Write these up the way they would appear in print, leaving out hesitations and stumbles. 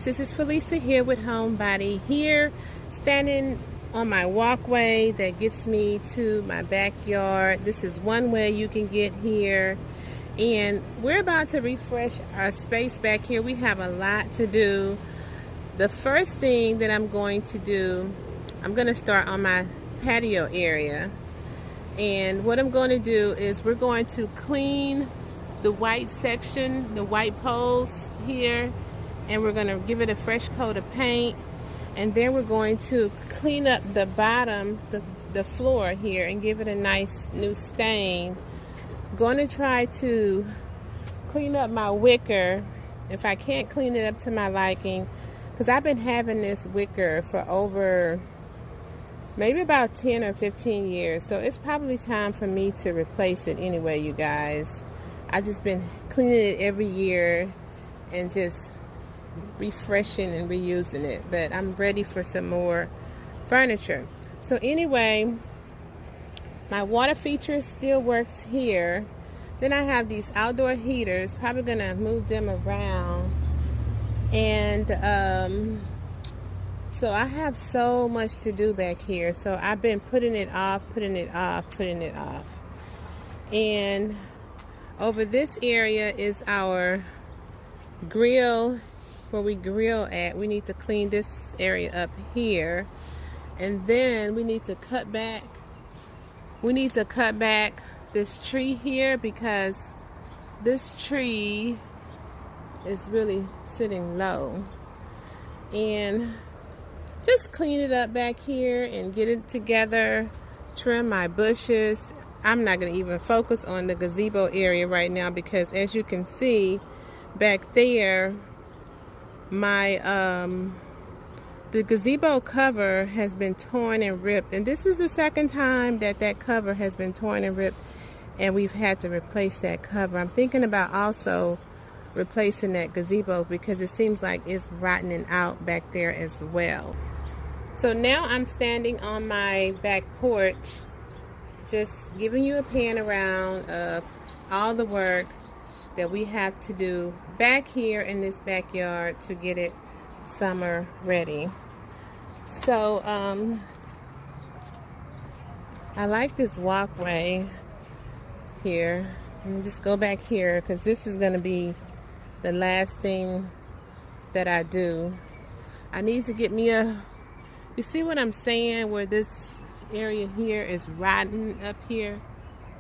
this is Felicia here with Homebody, here standing on my walkway that gets me to my backyard. This is one way you can get here, and we're about to refresh our space back here. We have a lot to do. The first thing that I'm going to do, I'm going to start on my patio area, and what I'm going to do is we're going to clean the white section, the white poles here, and we're going to give it a fresh coat of paint, and then we're going to clean up the bottom, the floor here, and give it a nice new stain. Going to try to clean up my wicker if I can't clean it up to my liking, because I've been having this wicker for over maybe about 10 or 15 years, so it's probably time for me to replace it anyway, you guys. I've just been cleaning it every year and just refreshing and reusing it, but I'm ready for some more furniture. So anyway, my water feature still works here. Then I have these outdoor heaters, probably gonna move them around, and so I have so much to do back here, so I've been putting it off. And over this area is our grill, where we grill at. We need to clean this area up here, and then we need to cut back this tree here, because this tree is really sitting low, and just clean it up back here and get it together, trim my bushes. I'm not going to even focus on the gazebo area right now, because as you can see back there, my the gazebo cover has been torn and ripped, and this is the second time that cover has been torn and ripped, and we've had to replace that cover. I'm thinking about also replacing that gazebo, because it seems like it's rotting out back there as well. So now I'm standing on my back porch, just giving you a pan around of all the work that we have to do back here in this backyard to get it summer ready. So I like this walkway here. Let me just go back here, because this is going to be the last thing that I do. I need to get me you see what I'm saying, where this area here is rotten up here?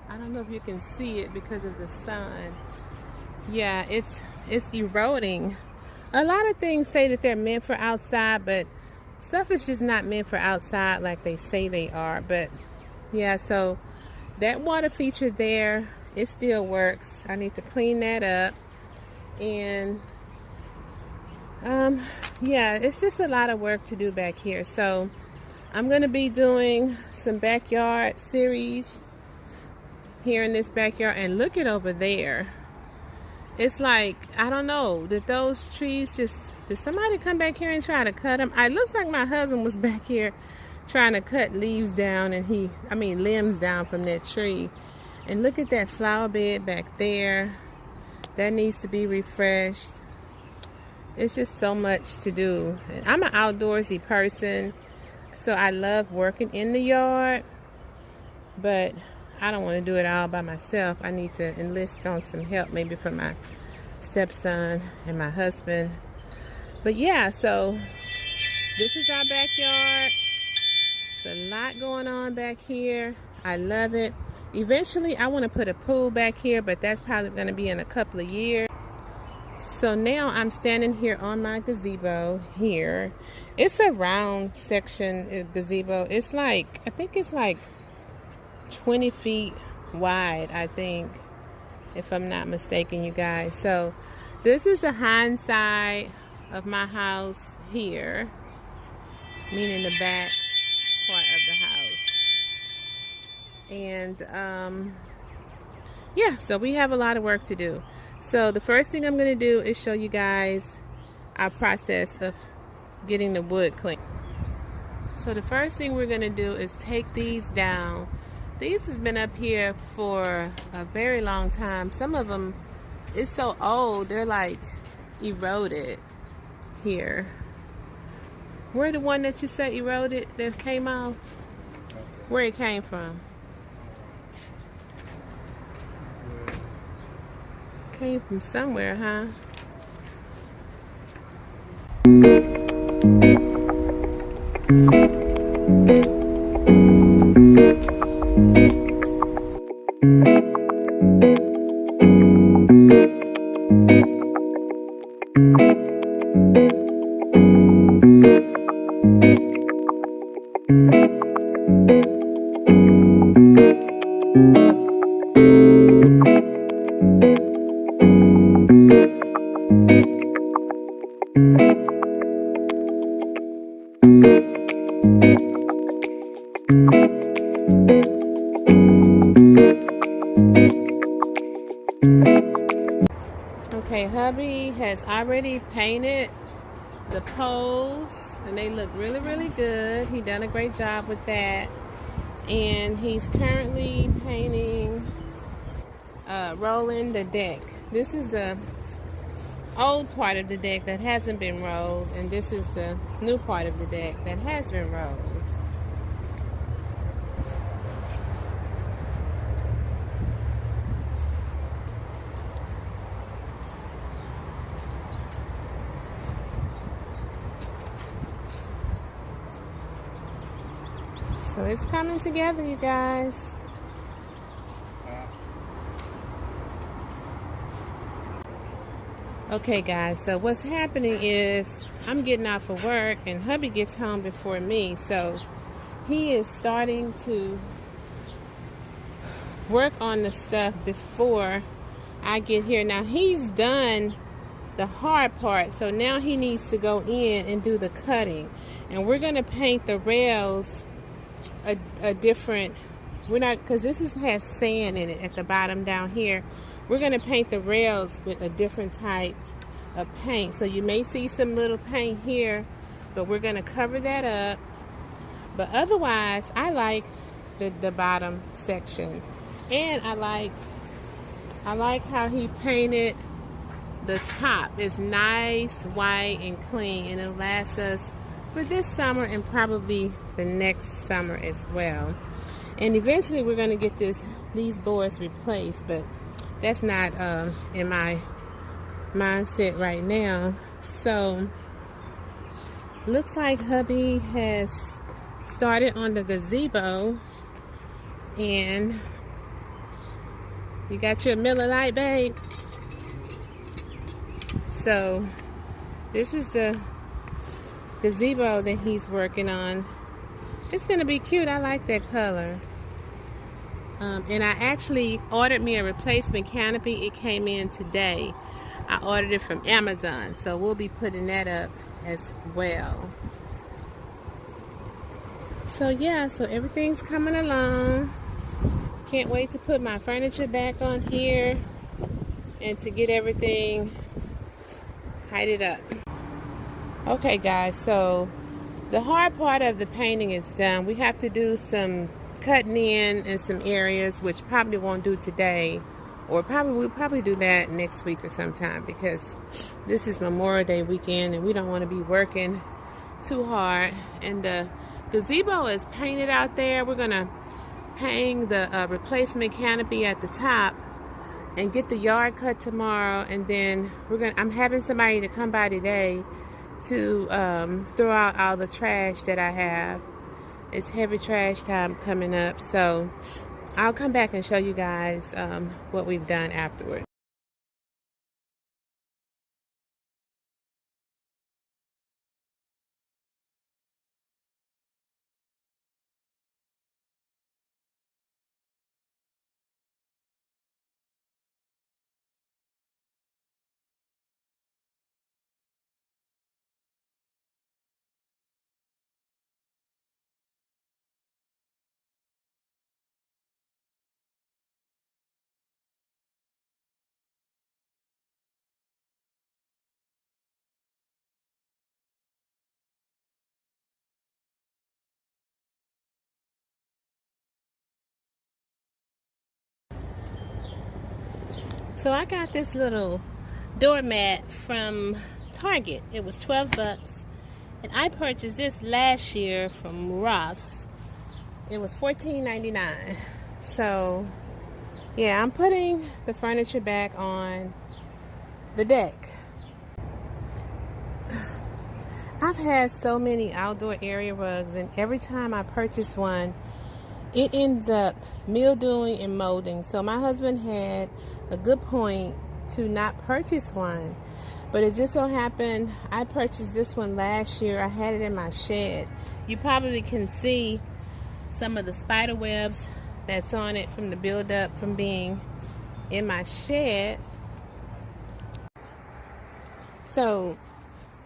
I don't know if you can see it because of the sun. Yeah, it's eroding. A lot of things say that they're meant for outside, but stuff is just not meant for outside like they say they are. But yeah, so that water feature there, it still works. I need to clean that up, and yeah, it's just a lot of work to do back here. So I'm going to be doing some backyard series here in this backyard. And look at over there. It's like, I don't know, did those trees did somebody come back here and try to cut them? It looks like my husband was back here trying to cut leaves down, and limbs down from that tree. And look at that flower bed back there. That needs to be refreshed. It's just so much to do. And I'm an outdoorsy person, so I love working in the yard, but I don't want to do it all by myself. I need to enlist on some help, maybe from my stepson and my husband. But yeah, so this is our backyard. There's a lot going on back here. I love it. Eventually, I want to put a pool back here, but that's probably going to be in a couple of years. So now I'm standing here on my gazebo here. It's a round section gazebo. It's like, I think it's like 20 feet wide, I think, if I'm not mistaken, you guys. So this is the hind side of my house here, meaning the back part of the house. And yeah, so we have a lot of work to do. So the first thing I'm going to do is show you guys our process of getting the wood clean. So the first thing we're going to do is take these down. These has been up here for a very long time. Some of them, it's so old, they're like eroded. here. Where the one that you said eroded that came off? Where it came from? Came from somewhere, huh? Okay, hubby has already painted the poles and they look really, really good. He done a great job with that. And he's currently painting, rolling the deck. This is the old part of the deck that hasn't been rolled, and this is the new part of the deck that has been rolled. So it's coming together, you guys. Okay, guys, so what's happening is I'm getting off of work and hubby gets home before me. So he is starting to work on the stuff before I get here. Now he's done the hard part, so now he needs to go in and do the cutting. And we're going to paint the rails a different, we're not, because this has sand in it at the bottom down here. We're going to paint the rails with a different type of paint. So you may see some little paint here, but we're going to cover that up. But otherwise, I like the bottom section. And I like how he painted the top. It's nice, white, and clean. And it'll last us for this summer and probably the next summer as well. And eventually we're going to get these boards replaced, but that's not in my mindset right now. So looks like hubby has started on the gazebo. And you got your Miller Lite, babe? So this is the gazebo that he's working on. It's gonna be cute. I like that color. And I actually ordered me a replacement canopy. It came in today. I ordered it from Amazon, so we'll be putting that up as well. So yeah, so everything's coming along. Can't wait to put my furniture back on here and to get everything tidied up. Okay guys, so the hard part of the painting is done. We have to do some cutting in some areas, which probably won't do today, or we'll probably do that next week or sometime, because this is Memorial Day weekend and we don't want to be working too hard. And the gazebo is painted out there. We're gonna hang the replacement canopy at the top and get the yard cut tomorrow. And then I'm having somebody to come by today to throw out all the trash that I have. It's heavy trash time coming up, so I'll come back and show you guys what we've done afterward. So I got this little doormat from Target. It was 12 bucks. And I purchased this last year from Ross. It was $14.99. So, yeah, I'm putting the furniture back on the deck. I've had so many outdoor area rugs, and every time I purchase one, it ends up mildewing and molding. So my husband had a good point to not purchase one. But it just so happened I purchased this one last year. I had it in my shed. You probably can see some of the spider webs that's on it from the buildup from being in my shed. So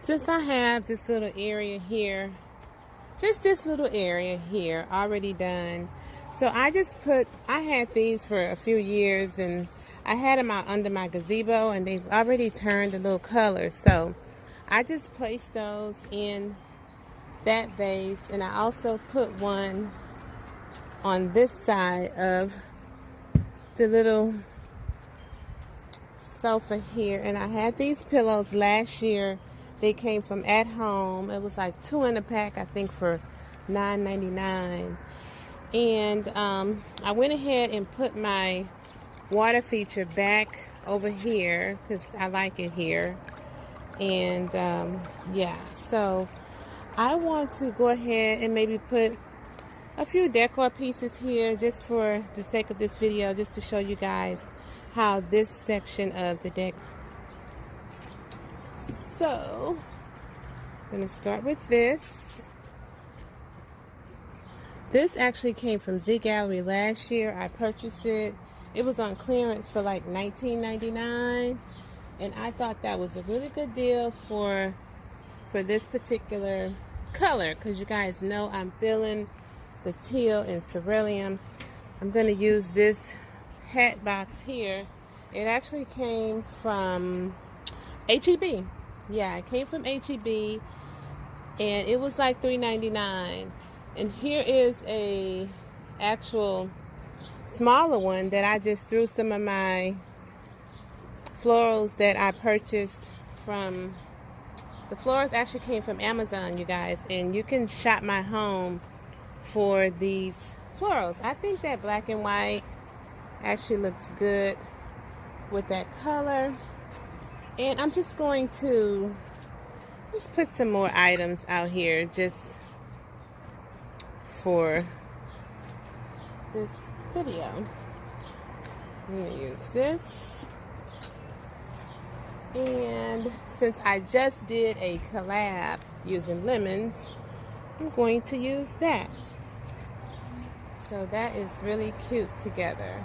since I have this little area here, just this little area here already done, so I had these for a few years, and I had them out under my gazebo, and they've already turned a little color. So I just placed those in that vase, and I also put one on this side of the little sofa here. And I had these pillows last year. They came from At Home. It was like 2 in a pack, I think, for $9.99. And I went ahead and put my water feature back over here because I like it here. And yeah, so I want to go ahead and maybe put a few decor pieces here just for the sake of this video, just to show you guys how this section of the deck. So I'm going to start with this. This actually came from Z Gallery last year. I purchased it. It was on clearance for like $19.99, and I thought that was a really good deal for this particular color, because you guys know I'm feeling the teal and cerulean. I'm going to use this hat box here. It actually came from HEB. Yeah, it came from HEB, and it was like $3.99. And here is a actual smaller one that I just threw some of my florals that I purchased from. The florals actually came from Amazon, you guys, and you can shop my home for these florals. I think that black and white actually looks good with that color. And I'm just going to put some more items out here just for this video. I'm going to use this. And since I just did a collab using lemons, I'm going to use that. So that is really cute together.